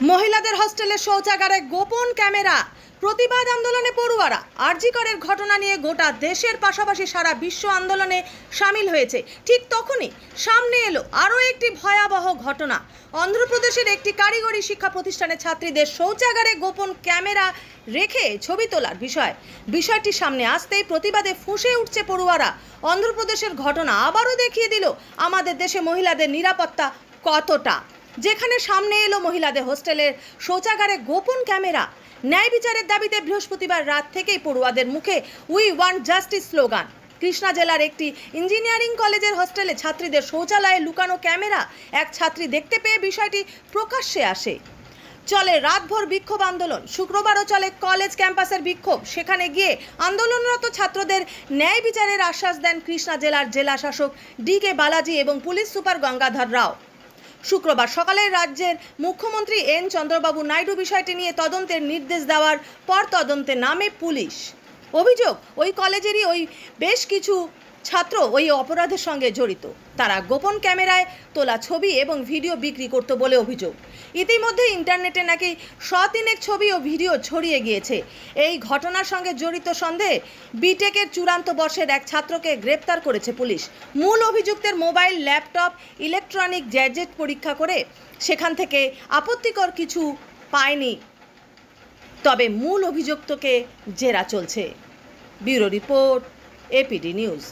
মহিলাদের হস্টেলে শৌচাগারে গোপন ক্যামেরা, প্রতিবাদ আন্দোলনে পড়ুয়ারা। আরজি করের ঘটনা নিয়ে গোটা দেশের পাশাপাশি সারা বিশ্ব আন্দোলনে সামিল হয়েছে। ঠিক তখনই সামনে এলো আরও একটি ভয়াবহ ঘটনা। অন্ধ্রপ্রদেশের একটি কারিগরি শিক্ষা প্রতিষ্ঠানের ছাত্রীদের শৌচাগারে গোপন ক্যামেরা রেখে ছবি তোলার বিষয়টি সামনে আসতেই প্রতিবাদে ফুঁসে উঠছে পড়ুয়ারা। অন্ধ্রপ্রদেশের ঘটনা আবারও দেখিয়ে দিল আমাদের দেশে মহিলাদের নিরাপত্তা কতটা। যেখানে সামনে এলো মহিলাদের হোস্টেলের শৌচাগারে গোপন ক্যামেরা। ন্যায় বিচারের দাবিতে বৃহস্পতিবার রাত থেকেই পড়ুয়াদের মুখে we want justice slogan. Krishna জেলার একটি ইঞ্জিনিয়ারিং কলেজের হোস্টেলে ছাত্রীদের শৌচালয়ে লুকানো ক্যামেরা এক ছাত্রী দেখতে পেয়ে বিষয়টি প্রকাশ্যে আসে। চলে রাতভর বিক্ষোভ আন্দোলন। শুক্রবারও চলে কলেজ ক্যাম্পাসের বিক্ষোভ। সেখানে গিয়ে আন্দোলনরত ছাত্রদের ন্যায় বিচারের আশ্বাস দেন কৃষ্ণা জেলার জেলা শাসক ডি.কে. বালাজি এবং পুলিশ সুপার গঙ্গাধর রাও। শুক্রবার সকালে রাজ্যের মুখ্যমন্ত্রী এন চন্দ্রবাবু নাইডু বিষয়টি নিয়ে তদন্তের নির্দেশ দেওয়ার পর তদন্তে নামে পুলিশ। অভিযোগ, ওই কলেজেরই বেশ কিছু ছাত্র ওই অপরাধের সঙ্গে জড়িত। তারা গোপন ক্যামেরায় তোলা ছবি এবং ভিডিও বিক্রি করত বলে অভিযোগ। ইতিমধ্যে ইন্টারনেটে নাকি শতিনেক ছবি ও ভিডিও ছড়িয়ে গিয়েছে। এই ঘটনার সঙ্গে জড়িত সন্দেহে বিটেকের চূড়ান্ত বর্ষের এক ছাত্রকে গ্রেপ্তার করেছে পুলিশ। মূল অভিযুক্তের মোবাইল, ল্যাপটপ, ইলেকট্রনিক গ্যাজেট পরীক্ষা করে সেখান থেকে আপত্তিকর কিছু পায়নি। তবে মূল অভিযুক্তকে জেরা চলছে। Bureau report, APD news.